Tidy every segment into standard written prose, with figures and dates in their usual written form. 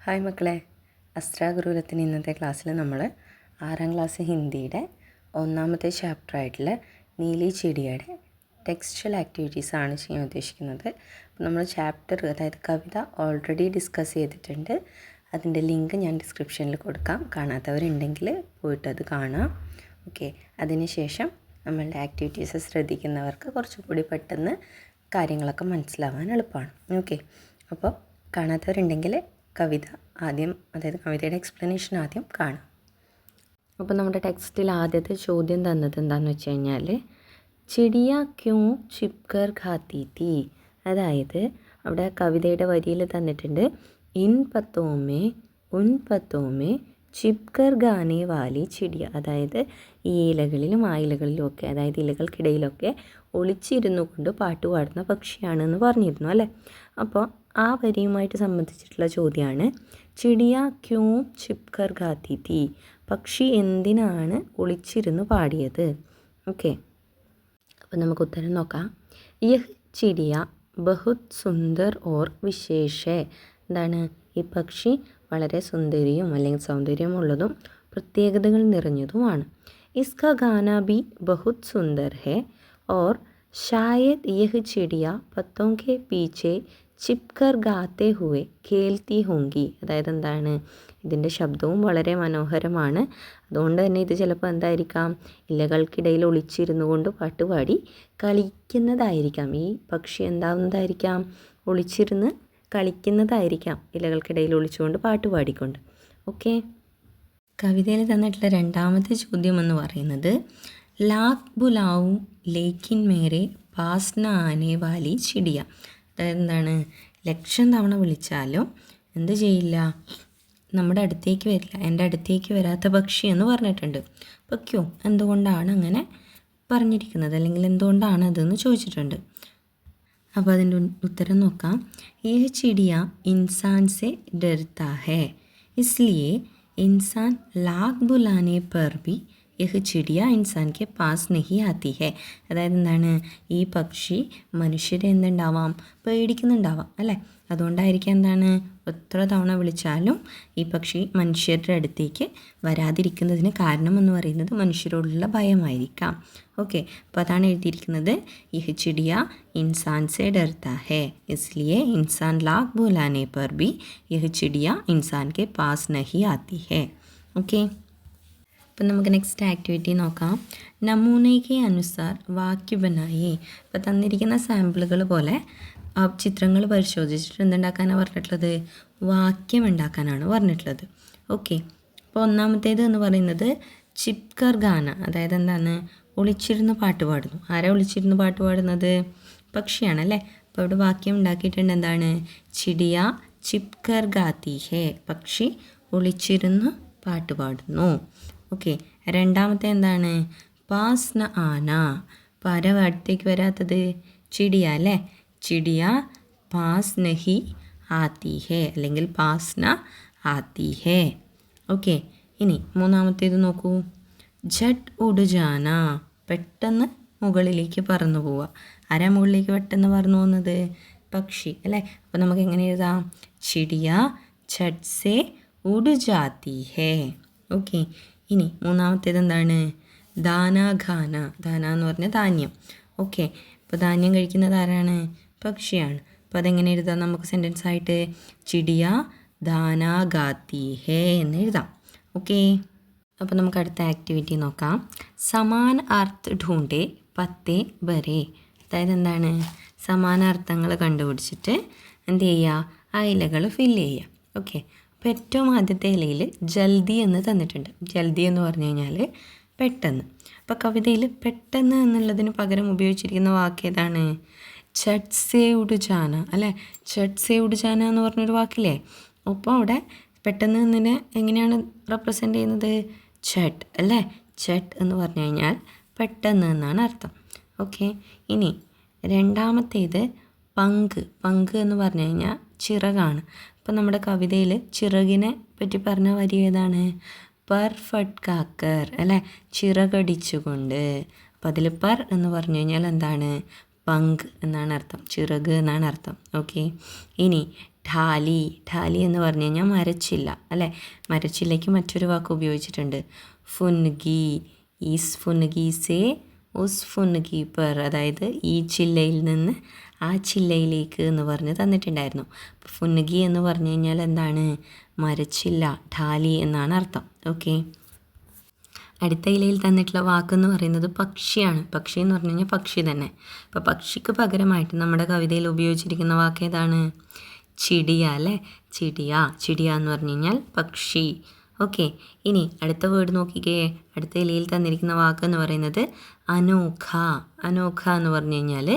Hi മക്കളെ, അസ്ത്ര ഗുരുകുലത്തിന് ഇന്നത്തെ ക്ലാസ്സിൽ നമ്മൾ 6ാം ക്ലാസ് ഹിന്ദിയുടെ 1ാമത്തെ ചാപ്റ്ററായിട്ടുള്ള നീലി ചെടിയുടെ ടെക്സ്ച്വൽ ആക്ടിവിറ്റീസാണ് ചെയ്യാൻ ഉദ്ദേശിക്കുന്നത്. അപ്പോൾ നമ്മൾ ചാപ്റ്റർ, അതായത് കവിത ഓൾറെഡി ഡിസ്കസ് ചെയ്തിട്ടുണ്ട്. അതിൻ്റെ ലിങ്ക് ഞാൻ ഡിസ്ക്രിപ്ഷനിൽ കൊടുക്കാം. കാണാത്തവരുണ്ടെങ്കിൽ പോയിട്ട് അത് കാണാം. ഓക്കെ, അതിനുശേഷം നമ്മളുടെ ആക്ടിവിറ്റീസ് ശ്രദ്ധിക്കുന്നവർക്ക് കുറച്ചുകൂടി പെട്ടെന്ന് കാര്യങ്ങളൊക്കെ മനസ്സിലാവാൻ എളുപ്പമാണ്. ഓക്കെ, അപ്പോൾ കാണാത്തവരുണ്ടെങ്കിൽ കവിത ആദ്യം, അതായത് കവിതയുടെ എക്സ്പ്ലനേഷൻ ആദ്യം കാണാം. അപ്പോൾ നമ്മുടെ ടെക്സ്റ്റിൽ ആദ്യത്തെ ചോദ്യം തന്നത് എന്താണെന്ന് വെച്ച് കഴിഞ്ഞാൽ, ചിടിയ ക്യൂ ചിപ്കർ ഖാത്തി തീ. അതായത് അവിടെ കവിതയുടെ വരിയിൽ തന്നിട്ടുണ്ട്, ഇൻ പത്തോമേ ഉൻ പത്തോമേ ചിപ്കർ ഗാനെ വാലി ചിടിയ. അതായത് ഈ ഇലകളിലും ആ ഇലകളിലും ഒക്കെ, അതായത് ഇലകൾക്കിടയിലൊക്കെ ഒളിച്ചിരുന്നു കൊണ്ട് പാട്ട് പാടുന്ന പക്ഷിയാണെന്ന് പറഞ്ഞിരുന്നു അല്ലേ. അപ്പോൾ ആ വരിയുമായിട്ട് സംബന്ധിച്ചിട്ടുള്ള ചോദ്യമാണ്, ചിടിയ ക്യൂ ചിപ്കർ ഗാത്തി തീ. പക്ഷി എന്തിനാണ് ഒളിച്ചിരുന്ന് പാടിയത്? ഓക്കെ, അപ്പോൾ നമുക്ക് ഉത്തരം നോക്കാം. യഹ് ചിടിയ ബഹുത് സുന്ദർ ഓർ വിശേഷ. എന്താണ്? ഈ പക്ഷി വളരെ സുന്ദരിയും അല്ലെങ്കിൽ സൗന്ദര്യമുള്ളതും പ്രത്യേകതകൾ നിറഞ്ഞതുമാണ്. ഇസ്ക ഗാന ബി ബഹുത് സുന്ദർ ഹെ ഓർ ഷായദ് യഹ് ചിടിയ പത്തോം കെ പീച്ചെ ചിപ്കർ ഗാത്തെ ഹുവെ ഖേൽത്തി ഹോങ്കി. അതായത് എന്താണ്? ഇതിൻ്റെ ശബ്ദവും വളരെ മനോഹരമാണ്. അതുകൊണ്ട് തന്നെ ഇത് ചിലപ്പോൾ എന്തായിരിക്കാം, ഇലകൾക്കിടയിൽ ഒളിച്ചിരുന്നു കൊണ്ട് പാട്ടുപാടി കളിക്കുന്നതായിരിക്കാം. ഈ പക്ഷി എന്താവുന്നതായിരിക്കാം? ഒളിച്ചിരുന്ന് കളിക്കുന്നതായിരിക്കാം, ഇലകൾക്കിടയിൽ ഒളിച്ചുകൊണ്ട് പാട്ടുപാടിക്കൊണ്ട്. ഓക്കെ, കവിതയിൽ തന്നിട്ടുള്ള രണ്ടാമത്തെ ചോദ്യം എന്ന് പറയുന്നത്, ലാഖ് ബുലാവും ലേക്കിൻ മേരെ പാസ് ന ആനെ വാലി ചിടിയ. അതായത് എന്താണ്? ലക്ഷം തവണ വിളിച്ചാലും എന്ത് ചെയ്യില്ല, നമ്മുടെ അടുത്തേക്ക് വരില്ല, എൻ്റെ അടുത്തേക്ക് വരാത്ത പക്ഷി എന്ന് പറഞ്ഞിട്ടുണ്ട്. അപ്പോൾ ക്യോ, എന്തുകൊണ്ടാണ് അങ്ങനെ പറഞ്ഞിരിക്കുന്നത്, അല്ലെങ്കിൽ എന്തുകൊണ്ടാണ് അതെന്ന് ചോദിച്ചിട്ടുണ്ട്. അപ്പോൾ അതിൻ്റെ ഉത്തരം നോക്കാം. യഹ് ചിടിയ ഇൻസാൻ സെ ഡർത്താ ഹെ, ഇസ്ലിയെ ഇൻസാൻ ലാഖ് ബുലാനെ പർ ഭി യഹ് ചിടിയ ഇൻസാൻ കെ പാസ് നഹി ആത്തി ഹെ. അതായത് എന്താണ്? ഈ പക്ഷി മനുഷ്യരെ എന്തുണ്ടാവാം, പേടിക്കുന്നുണ്ടാവാം അല്ലേ. അതുകൊണ്ടായിരിക്കാം എന്താണ്, എത്ര തവണ വിളിച്ചാലും ഈ പക്ഷി മനുഷ്യരുടെ അടുത്തേക്ക് വരാതിരിക്കുന്നതിന് കാരണമെന്ന് പറയുന്നത് മനുഷ്യരോടുള്ള ഭയമായിരിക്കാം. ഓക്കെ, അപ്പോൾ അതാണ് എഴുതിയിരിക്കുന്നത്, യഹ് ചിടിയ ഇൻസാൻ സെ ഡർത്താ ഹെ ഇസ്ലിയെ ഇൻസാൻ ലാഖ് ബുലാനെ പർ ഭി യഹ് ചിടിയ ഇൻസാൻ കെ പാസ് നഹി ആത്തി ഹെ. ഓക്കെ, അപ്പം നമുക്ക് നെക്സ്റ്റ് ആക്ടിവിറ്റി നോക്കാം. നമൂനയ്ക്ക് അനുസാർ വാക്യ ബനായി. ഇപ്പോൾ തന്നിരിക്കുന്ന സാമ്പിളുകൾ പോലെ ആ ചിത്രങ്ങൾ പരിശോധിച്ചിട്ട് എന്തുണ്ടാക്കാനാണ് പറഞ്ഞിട്ടുള്ളത്? വാക്യം ഉണ്ടാക്കാനാണ് പറഞ്ഞിട്ടുള്ളത്. ഓക്കെ, അപ്പോൾ ഒന്നാമത്തേത് എന്ന് പറയുന്നത് ചിപ്കർ ഗാന. അതായത് എന്താണ്? ഒളിച്ചിരുന്ന് പാട്ട് പാടുന്നു. ആരാ ഒളിച്ചിരുന്ന് പാട്ട് പാടുന്നത്? പക്ഷിയാണല്ലേ. അപ്പോൾ ഇവിടെ വാക്യം ഉണ്ടാക്കിയിട്ടുണ്ട്. എന്താണ്? ചിടിയ ചിപ്കർ ഗാത്തി ഹേ. പക്ഷി ഒളിച്ചിരുന്ന് പാട്ട് പാടുന്നു. ഓക്കെ, രണ്ടാമത്തെ എന്താണ്? പാസ് ന ആന. അപ്പോൾ ആരാ അടുത്തേക്ക് വരാത്തത്? ചിടിയ അല്ലേ. ചിടിയ പാസ് നഹി ആത്തി ഹേ, അല്ലെങ്കിൽ പാസ് ന ആത്തി ഹേ. ഓക്കെ, ഇനി മൂന്നാമത്തേത് നോക്കൂ. ജട്ട് ഉഡ് ജാന. പെട്ടെന്ന് മുകളിലേക്ക് പറന്നു പോവുക. ആരാ മുകളിലേക്ക് പെട്ടെന്ന് പറന്നു പോകുന്നത്? പക്ഷി അല്ലേ. അപ്പോൾ നമുക്ക് എങ്ങനെ എഴുതാം? ചിടിയ ഛട്ട് സെ ഉഡ് ജാത്തി ഹേ. ഓക്കെ, ഇനി മൂന്നാമത്തേത് എന്താണ്? ദാന ഖാന. ദാന എന്ന് പറഞ്ഞാൽ ധാന്യം. ഓക്കെ, അപ്പോൾ ധാന്യം കഴിക്കുന്നത് ആരാണ്? പക്ഷിയാണ്. അപ്പോൾ അതെങ്ങനെ എഴുതാം നമുക്ക് സെൻറ്റൻസ് ആയിട്ട്? ചിടിയ ദാന ഗാത്തി ഹേ എന്ന് എഴുതാം. ഓക്കെ, അപ്പോൾ നമുക്ക് അടുത്ത ആക്ടിവിറ്റി നോക്കാം. സമാന അർത്ഥ ഢൂണ്ടെ പത്തേ ബരെ. അതായത് എന്താണ്? സമാന അർത്ഥങ്ങൾ കണ്ടുപിടിച്ചിട്ട് എന്ത് ചെയ്യുക? ആ ഇലകൾ ഫില്ല് ചെയ്യുക. ഓക്കെ, അപ്പോൾ ഏറ്റവും ആദ്യത്തെ ഇലയിൽ ജൽദി എന്ന് തന്നിട്ടുണ്ട്. ജൽദി എന്ന് പറഞ്ഞു കഴിഞ്ഞാൽ പെട്ടെന്ന്. അപ്പോൾ കവിതയിൽ പെട്ടെന്ന് എന്നുള്ളതിന് പകരം ഉപയോഗിച്ചിരിക്കുന്ന വാക്ക് ഏതാണ്? ഛട്ട് സേ ഉഡ് ജാന അല്ലേ. ഛട്ട് സേ ഉഡ് ജാന എന്ന് പറഞ്ഞൊരു വാക്കില്ലേ. അപ്പോൾ അവിടെ പെട്ടെന്ന് എന്നതിനെ എങ്ങനെയാണ് റെപ്രസെൻ്റ് ചെയ്യുന്നത്? ഛട്ട് അല്ലേ. ഛട്ട് എന്ന് പറഞ്ഞു കഴിഞ്ഞാൽ പെട്ടെന്ന് എന്നാണ് അർത്ഥം. ഓക്കെ, ഇനി രണ്ടാമത്തേത് പങ്ക്. പങ്ക് എന്ന് പറഞ്ഞു കഴിഞ്ഞാൽ ചിറകാണ്. അപ്പോൾ നമ്മുടെ കവിതയിൽ ചിറകിനെ പറ്റി പറഞ്ഞ വരി ഏതാണ്? പർ ഫട്ട് കാക്കർ അല്ലേ, ചിറകടിച്ചുകൊണ്ട്. അപ്പോൾ അതിൽ പർ എന്ന് പറഞ്ഞു കഴിഞ്ഞാൽ എന്താണ്? പങ്ക് എന്നാണ് അർത്ഥം, ചിറക് എന്നാണ് അർത്ഥം. ഓക്കെ, ഇനി ഠാലി. ഠാലി എന്ന് പറഞ്ഞു കഴിഞ്ഞാൽ മരച്ചില്ല അല്ലേ. മരച്ചില്ലയ്ക്ക് മറ്റൊരു വാക്ക് ഉപയോഗിച്ചിട്ടുണ്ട്, ഫുൻഗി. ഈസ് ഫുൻഗി സേ ഉസ് ഫുൻഗി പെർ, അതായത് ഈ ചില്ലയിൽ നിന്ന് ആ ചില്ലയിലേക്ക് എന്ന് പറഞ്ഞ് തന്നിട്ടുണ്ടായിരുന്നു. അപ്പോൾ ഫുൻഗി എന്ന് പറഞ്ഞു കഴിഞ്ഞാൽ എന്താണ്, മരച്ചില്ല, ഠാലി എന്നാണ് അർത്ഥം. ഓക്കെ, അടുത്ത ഇലയിൽ തന്നിട്ടുള്ള വാക്കെന്ന് പറയുന്നത് പക്ഷിയാണ്. പക്ഷി എന്ന് പറഞ്ഞു കഴിഞ്ഞാൽ പക്ഷി തന്നെ. അപ്പോൾ പക്ഷിക്ക് പകരമായിട്ട് നമ്മുടെ കവിതയിൽ ഉപയോഗിച്ചിരിക്കുന്ന വാക്ക് ഏതാണ്, ചിടിയ അല്ലേ. ചിടിയ എന്ന് പറഞ്ഞു കഴിഞ്ഞാൽ പക്ഷി. ഓക്കെ, ഇനി അടുത്ത വേർഡ് നോക്കിക്കേ. അടുത്ത ഇലയിൽ തന്നിരിക്കുന്ന വാക്ക് എന്ന് പറയുന്നത് അനോഖ. അനോഖ എന്ന് പറഞ്ഞു കഴിഞ്ഞാൽ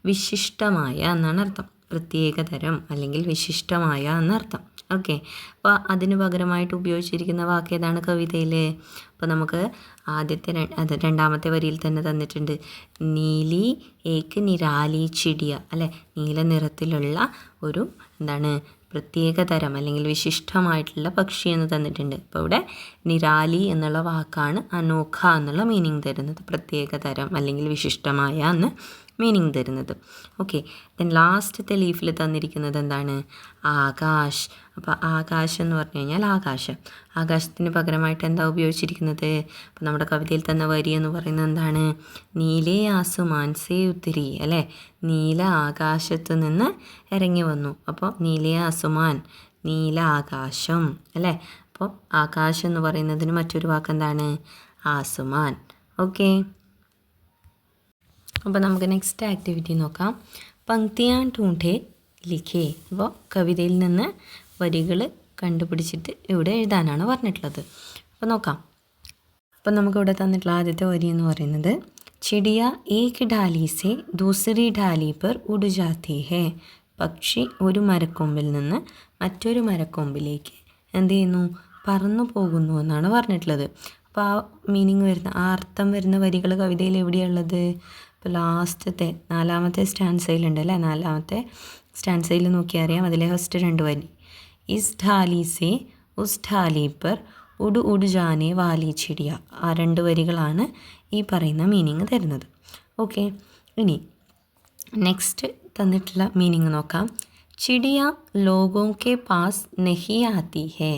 വിശിഷ്ടമായ എന്നാണ് അർത്ഥം, പ്രത്യേകതരം അല്ലെങ്കിൽ വിശിഷ്ടമായ എന്നർത്ഥം. ഓക്കെ, അപ്പോൾ അതിന് പകരമായിട്ട് ഉപയോഗിച്ചിരിക്കുന്ന വാക്ക് ഏതാണ് കവിതയിൽ? അപ്പോൾ നമുക്ക് രണ്ടാമത്തെ വരിയിൽ തന്നെ തന്നിട്ടുണ്ട്, നീലി ഏക്ക് നിരാലി ചിടിയ അല്ലേ. നീല നിറത്തിലുള്ള ഒരു എന്താണ് പ്രത്യേകതരം അല്ലെങ്കിൽ വിശിഷ്ടമായിട്ടുള്ള പക്ഷി എന്ന് തന്നിട്ടുണ്ട്. അപ്പോൾ ഇവിടെ നിരാലി എന്നുള്ള വാക്കാണ് അനോഖ എന്നുള്ള മീനിങ് തരുന്നത്, പ്രത്യേകതരം അല്ലെങ്കിൽ വിശിഷ്ടമായ എന്ന് മീനിങ് തരുന്നത്. ഓക്കെ, ദെൻ ലാസ്റ്റത്തെ ലീഫിൽ തന്നിരിക്കുന്നത് എന്താണ്, ആകാശ്. അപ്പോൾ ആകാശ് എന്ന് പറഞ്ഞു കഴിഞ്ഞാൽ ആകാശം. ആകാശത്തിന് പകരമായിട്ട് എന്താ ഉപയോഗിച്ചിരിക്കുന്നത്? അപ്പോൾ നമ്മുടെ കവിതയിൽ തന്ന വരി എന്ന് പറയുന്നത് എന്താണ്, നീലേ ആസുമാൻ സേ ഉത്തിരി അല്ലേ. നീല ആകാശത്ത് നിന്ന് ഇറങ്ങി വന്നു. അപ്പോൾ നീലേ ആസുമാൻ, നീല ആകാശം അല്ലേ. അപ്പോൾ ആകാശം എന്ന് പറയുന്നതിന് മറ്റൊരു വാക്ക് എന്താണ്, ആസുമാൻ. ഓക്കെ, അപ്പോൾ നമുക്ക് നെക്സ്റ്റ് ആക്ടിവിറ്റി നോക്കാം. പങ്ക്തിയാൻ ടൂണ്ടെ ലിഖേ. അപ്പോൾ കവിതയിൽ നിന്ന് വരികൾ കണ്ടുപിടിച്ചിട്ട് ഇവിടെ എഴുതാനാണ് പറഞ്ഞിട്ടുള്ളത്. അപ്പോൾ നോക്കാം. അപ്പോൾ നമുക്കിവിടെ തന്നിട്ടുള്ള ആദ്യത്തെ വരി എന്ന് പറയുന്നത്, ചിടിയ ഏക് ഡാലി സെ ദൂസരി ഡാലി പെർ ഉഡ് ജാത്തി ഹേ. പക്ഷി ഒരു മരക്കൊമ്പിൽ നിന്ന് മറ്റൊരു മരക്കൊമ്പിലേക്ക് എന്ത് ചെയ്യുന്നു, പറന്നു പോകുന്നു എന്നാണ് പറഞ്ഞിട്ടുള്ളത്. അപ്പോൾ ആ മീനിങ് വരുന്ന, ആ അർത്ഥം വരുന്ന വരികൾ കവിതയിൽ എവിടെയുള്ളത്? ഇപ്പോൾ ലാസ്റ്റത്തെ 4ാമത്തെ സ്റ്റാൻസയിലുണ്ട് അല്ലേ. 4ാമത്തെ സ്റ്റാൻസയിൽ നോക്കിയാൽ അറിയാം, അതിലെ ഫസ്റ്റ് 2 വരി, ഇസ് ഢാലി സെ ഉസ് ഢാലി പെർ ഉഡ് ഉഡ് ജാനെ വാലി ചിടിയ. ആ 2 വരികളാണ് ഈ പറയുന്ന മീനിങ് തരുന്നത്. ഓക്കെ, ഇനി നെക്സ്റ്റ് തന്നിട്ടുള്ള മീനിങ് നോക്കാം. ചിടിയ ലോഗോ കെ പാസ് നഹി ആത്തി ഹേ.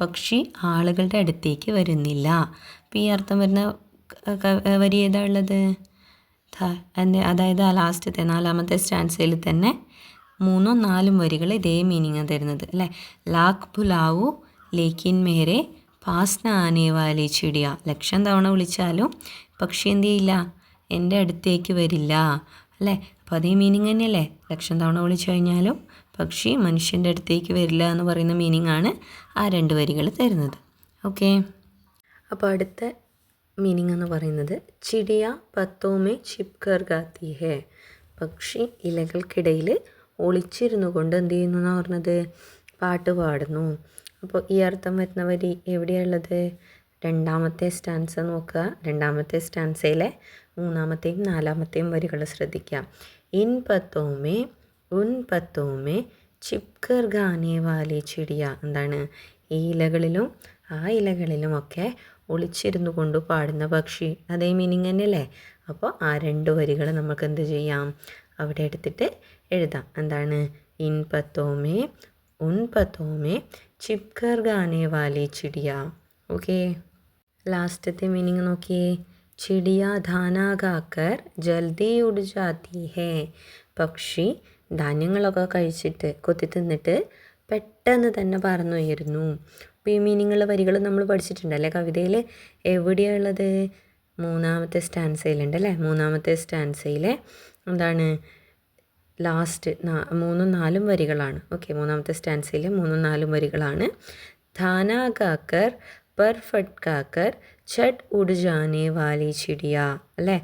പക്ഷി ആളുകളുടെ അടുത്തേക്ക് വരുന്നില്ല. അപ്പോൾ ഈ അർത്ഥം വരുന്ന വരി ഏതാ ഉള്ളത്? അതായത് ആ ലാസ്റ്റത്തെ 4ാമത്തെ സ്റ്റാൻസയിൽ തന്നെ 3ഉം 4ഉം വരികൾ ഇതേ മീനിങ് തരുന്നത് അല്ലേ. ലാഖ് ഭുലാവു ലേക്കിൻ മേരെ പാസ് ആനേ വാലി ചിടിയ. 1,00,000 തവണ വിളിച്ചാലും പക്ഷി എന്ത് ചെയ്യില്ല, എൻ്റെ അടുത്തേക്ക് വരില്ല അല്ലേ. അപ്പോൾ അതേ മീനിങ് തന്നെയല്ലേ, 1,00,000 തവണ വിളിച്ചു കഴിഞ്ഞാലും പക്ഷി മനുഷ്യൻ്റെ അടുത്തേക്ക് വരില്ല എന്ന് പറയുന്ന മീനിങ് ആണ് ആ 2 വരികൾ തരുന്നത്. ഓക്കെ, അപ്പോൾ അടുത്ത മീനിങ് എന്ന് പറയുന്നത്, ചിടിയ പത്തോമേ ചിപ്കർ ഗാത്തി ഹേ. പക്ഷി ഇലകൾക്കിടയിൽ ഒളിച്ചിരുന്നു കൊണ്ട് എന്ത് ചെയ്യുന്നു എന്നാണ് പറഞ്ഞത്, പാട്ട് പാടുന്നു. അപ്പോൾ ഈ അർത്ഥം വരുന്ന വരി എവിടെയുള്ളത്? 2ാമത്തെ സ്റ്റാൻസ നോക്കുക. 2ാമത്തെ സ്റ്റാൻസയിലെ 3ാമത്തെയും 4ാമത്തെയും വരികൾ ശ്രദ്ധിക്കാം. ഇൻ പത്തോമേ ഉൻ പത്തോമേ ചിപ്കർ ഗാനേ വാലി ചിടിയ. എന്താണ്, ഈ ഇലകളിലും ആ ഇലകളിലുമൊക്കെ ഒളിച്ചിരുന്നു കൊണ്ട് പാടുന്ന പക്ഷി. അതേ മീനിങ് തന്നെയല്ലേ. അപ്പോൾ ആ 2 വരികൾ നമുക്ക് എന്ത് ചെയ്യാം, അവിടെ എടുത്തിട്ട് എഴുതാം. എന്താണ്, ഇൻ പത്തോമേ ഉൻ പത്തോമേ ചിപ്കർ ഗാനേ വാലി ചിടിയ. ഓക്കെ, ലാസ്റ്റത്തെ മീനിങ് നോക്കിയേ. ചിടിയ ധാനാകാക്കർ ജൽദി ഉഡ് ജാത്തി ഹേ. പക്ഷി ധാന്യങ്ങളൊക്കെ കഴിച്ചിട്ട് കൊത്തി തിന്നിട്ട് പെട്ടെന്ന് തന്നെ പറന്നുയരുന്നു. അപ്പോൾ ഈ മീനിങ്ങുള്ള വരികൾ നമ്മൾ പഠിച്ചിട്ടുണ്ടല്ലേ കവിതയിൽ. എവിടെയുള്ളത്? 3ാമത്തെ സ്റ്റാൻസയിലുണ്ട് അല്ലേ. 3ാമത്തെ സ്റ്റാൻസയിലെ എന്താണ്, ലാസ്റ്റ് 3ഉം 4ഉം വരികളാണ്. ഓക്കെ, 3ാമത്തെ സ്റ്റാൻസയിൽ 3ഉം 4ഉം വരികളാണ്. ധാനാകാക്കർ पर फटकाकर ചട്ട് ഉഡ് ജാനേ വാലി ചിടിയ അല്ലേ.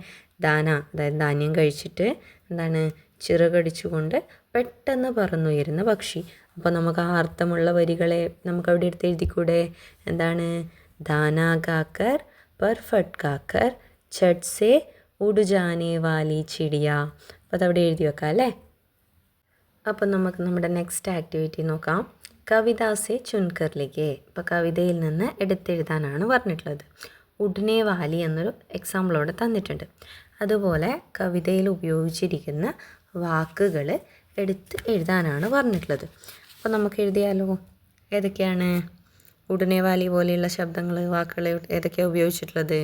ദാന അതായത് ധാന്യം കഴിച്ചിട്ട് എന്താണ്, ചിറകടിച്ചുകൊണ്ട് പെട്ടെന്ന് പറന്നുയരുന്ന പക്ഷി. അപ്പോൾ നമുക്ക് ആ അർത്ഥമുള്ള വരികളെ നമുക്ക് അവിടെ എടുത്ത് എഴുതിക്കൂടെ? എന്താണ്, ദാനാകാക്കർ पर फटकाकर ചട്ട് സേ ഉഡ് ജാനേ വാലി ചിടിയ. അപ്പോൾ അതവിടെ എഴുതി വെക്കാം അല്ലേ. അപ്പം നമുക്ക് നമ്മുടെ നെക്സ്റ്റ് ആക്ടിവിറ്റി നോക്കാം. കവിതാസെ ചുൻകർ ലിഖേ. ഇപ്പോൾ കവിതയിൽ നിന്ന് എടുത്തെഴുതാനാണ് പറഞ്ഞിട്ടുള്ളത്. ഉഡ്നെ വാലി എന്നൊരു എക്സാമ്പിളോടെ തന്നിട്ടുണ്ട്. അതുപോലെ കവിതയിൽ ഉപയോഗിച്ചിരിക്കുന്ന വാക്കുകൾ എടുത്ത് എഴുതാനാണ് പറഞ്ഞിട്ടുള്ളത്. അപ്പോൾ നമുക്ക് എഴുതിയാലോ. ഏതൊക്കെയാണ് ഉടനെ വാലി പോലെയുള്ള ശബ്ദങ്ങൾ, വാക്കുകൾ ഏതൊക്കെയാണ് ഉപയോഗിച്ചിട്ടുള്ളത്?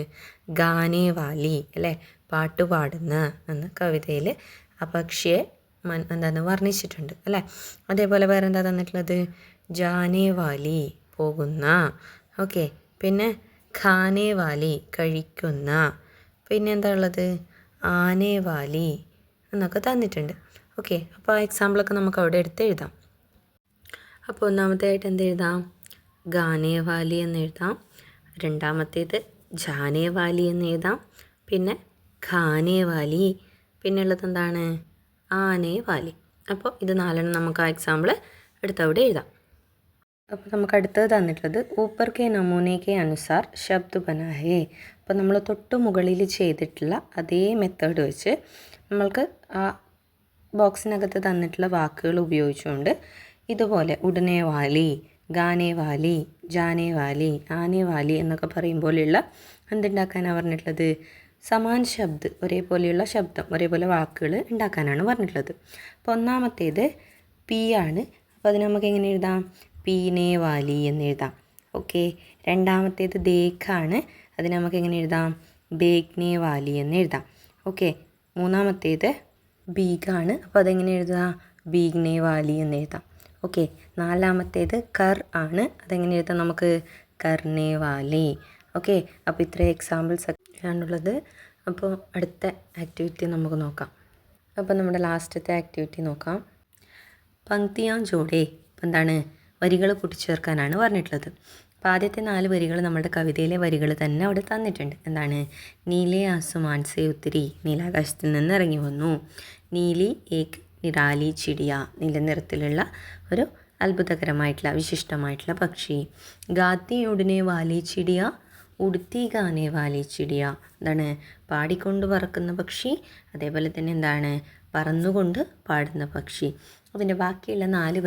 ഗാനേ വാലി അല്ലേ, പാട്ട് പാടുന്ന എന്ന കവിതയിൽ ആ പക്ഷിയെ വർണ്ണിച്ചിട്ടുണ്ട് അല്ലേ. അതേപോലെ വേറെ എന്താ തന്നിട്ടുള്ളത്? ജാനേ വാലി പോകുന്ന, ഓക്കെ. പിന്നെ ഖാനേ വാലി കഴിക്കുന്ന, പിന്നെ എന്താ ഉള്ളത്? ആനേ വാലി എന്നൊക്കെ തന്നിട്ടുണ്ട്. ഓക്കെ, അപ്പോൾ ആ എക്സാമ്പിളൊക്കെ നമുക്ക് അവിടെ എടുത്ത് എഴുതാം. അപ്പോൾ ഒന്നാമത്തേതായിട്ട് എന്ത് എഴുതാം? ഗാനേ വാലി എന്ന് എഴുതാം. രണ്ടാമത്തേത് ജാനേ വാലി എന്ന് എഴുതാം. പിന്നെ ഖാനേ വാലി, പിന്നെ ഉള്ളത് എന്താണ്? ആനേ വാലി. അപ്പോൾ ഇത് 4 നമുക്ക് ആ എക്സാമ്പിൾ എടുത്ത് അവിടെ എഴുതാം. അപ്പോൾ നമുക്ക് അടുത്തത് തന്നിട്ടുള്ളത് ഊപ്പർ കെ നമൂനെ കെ അനുസാർ ശബ്ദ് ബനാ ഹേ. അപ്പോൾ നമ്മൾ തൊട്ട് മുകളിൽ ചെയ്തിട്ടുള്ള അതേ മെത്തേഡ് വെച്ച് നമ്മൾക്ക് ആ ബോക്സിനകത്ത് തന്നിട്ടുള്ള വാക്കുകൾ ഉപയോഗിച്ചുകൊണ്ട് ഇതുപോലെ ഉടനെ വാലി, ഗാനേ വാലി, ജാനേ വാലി, ആനേ വാലി എന്നൊക്കെ പറയുമ്പോലെയുള്ള എന്തുണ്ടാക്കാനാണ് പറഞ്ഞിട്ടുള്ളത്? സമാൻ ശബ്ദ്, ഒരേപോലെയുള്ള ശബ്ദം, ഒരേപോലെ വാക്കുകൾ ഉണ്ടാക്കാനാണ് പറഞ്ഞിട്ടുള്ളത്. അപ്പോൾ ഒന്നാമത്തേത് പി ആണ്. അപ്പോൾ അതിന് നമുക്ക് എങ്ങനെ എഴുതാം? പീനേ വാലി എന്ന് എഴുതാം. ഓക്കെ. രണ്ടാമത്തേത് ദേഖാണ്. അതിന് നമുക്ക് എങ്ങനെ എഴുതാം? ബേഗ്നേ വാലി എന്ന് എഴുതാം. ഓക്കെ. മൂന്നാമത്തേത് ബീഗാണ്. അപ്പോൾ അതെങ്ങനെ എഴുതാം? ബീഗ്നേ വാലി എന്ന് എഴുതാം. ഓക്കെ. നാലാമത്തേത് കർ ആണ്. അതെങ്ങനെ എഴുതാം നമുക്ക്? കർണേ വാലി. ഓക്കെ. അപ്പോൾ ഇത്രയും എക്സാമ്പിൾസ് ആണുള്ളത്. അപ്പോൾ അടുത്ത ആക്ടിവിറ്റി നമുക്ക് നോക്കാം. അപ്പോൾ നമ്മുടെ ലാസ്റ്റത്തെ ആക്ടിവിറ്റി നോക്കാം. പങ്ക്തിയാ ജോഡേ. അപ്പോൾ എന്താണ്? വരികൾ കൂട്ടിച്ചേർക്കാനാണ് പറഞ്ഞിട്ടുള്ളത്. അപ്പോൾ ആദ്യത്തെ 4 വരികൾ നമ്മുടെ കവിതയിലെ വരികൾ തന്നെ അവിടെ തന്നിട്ടുണ്ട്. എന്താണ്? നീലേ ആസുമാൻ സേ ഉത്തരി, നീലാകാശത്തിൽ നിന്ന് ഇറങ്ങി വന്നു. നീലി ഏക് നിരാലി ചിടിയ, നീല നിറത്തിലുള്ള ഒരു അത്ഭുതകരമായിട്ടുള്ള വിശിഷ്ടമായിട്ടുള്ള പക്ഷി. ഗാത്തി ഉടനെ വാലി ചിടിയ, ഉടുത്തി ഗാനെ വാലി ചിടിയ. എന്താണ്? പാടിക്കൊണ്ട് പറക്കുന്ന പക്ഷി, അതേപോലെ തന്നെ എന്താണ്? പറന്നുകൊണ്ട് പാടുന്ന പക്ഷി. അതിൻ്റെ ബാക്കിയുള്ള 4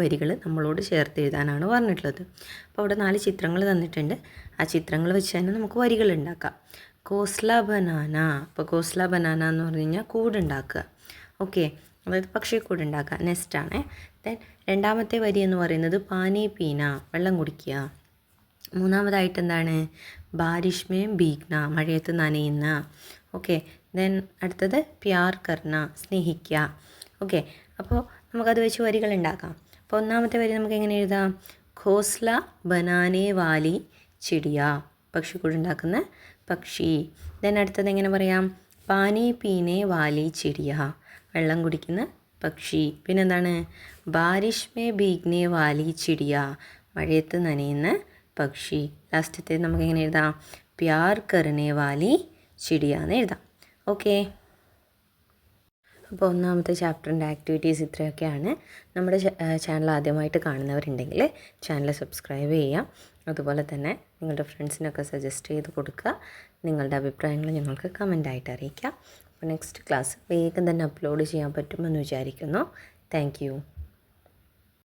വരികൾ നമ്മളോട് ചേർത്ത് എഴുതാനാണ് പറഞ്ഞിട്ടുള്ളത്. അപ്പോൾ അവിടെ 4 ചിത്രങ്ങൾ തന്നിട്ടുണ്ട്. ആ ചിത്രങ്ങൾ വെച്ച് തന്നെ നമുക്ക് വരികൾ ഉണ്ടാക്കാം. കോസ്ല ബനാന. അപ്പോൾ കോസ്ല ബനാന എന്ന് പറഞ്ഞു കഴിഞ്ഞാൽ കൂടുണ്ടാക്കുക. ഓക്കെ, അതായത് പക്ഷിക്കൂട് ഉണ്ടാക്കുക, നെസ്റ്റാണ്. ദെൻ രണ്ടാമത്തെ വരി എന്ന് പറയുന്നത് പാനി പീന, വെള്ളം കുടിക്കുക. മൂന്നാമതായിട്ട് എന്താണ്? ബാരിഷ്മേ ബീഗ്ന, മഴയത്ത് നനയുന്ന. ഓക്കെ. ദെൻ അടുത്തത് പ്യാർ കർണ, സ്നേഹിക്കുക. ഓക്കെ. അപ്പോൾ നമുക്കത് വെച്ച് വരികൾ ഉണ്ടാക്കാം. അപ്പോൾ ഒന്നാമത്തെ വരി നമുക്ക് എങ്ങനെ എഴുതാം? ഘോസ്ല ബനാനേ വാലി ചിടിയ, പക്ഷിക്കൂടുണ്ടാക്കുന്ന പക്ഷി. ദെൻ അടുത്തത് എങ്ങനെ പറയാം? പാനി പീനെ വാലി ചിടിയ, വെള്ളം കുടിക്കുന്ന പക്ഷി. പിന്നെന്താണ്? ബാരിഷ് മേ ഭീഗ്നെ വാലി ചിടിയ, മഴയത്ത് നനയുന്ന പക്ഷി. ലാസ്റ്റത്തെ നമുക്ക് എങ്ങനെ എഴുതാം? പ്യാർ കർണേ വാലി ചിടിയ എന്ന് എഴുതാം. ഓക്കെ. അപ്പോൾ ഒന്നാമത്തെ ചാപ്റ്ററിൻ്റെ ആക്ടിവിറ്റീസ് ഇത്രയൊക്കെയാണ്. നമ്മുടെ ചാനൽ ആദ്യമായിട്ട് കാണുന്നവരുണ്ടെങ്കിൽ ചാനൽ സബ്സ്ക്രൈബ് ചെയ്യാം. അതുപോലെ തന്നെ നിങ്ങളുടെ ഫ്രണ്ട്സിനൊക്കെ സജസ്റ്റ് ചെയ്ത് കൊടുക്കുക. നിങ്ങളുടെ അഭിപ്രായങ്ങൾ ഞങ്ങൾക്ക് കമൻ്റായിട്ട് അറിയിക്കാം. അപ്പോൾ നെക്സ്റ്റ് ക്ലാസ് വേഗം തന്നെ അപ്ലോഡ് ചെയ്യാൻ പറ്റുമെന്ന് വിചാരിക്കുന്നു. താങ്ക്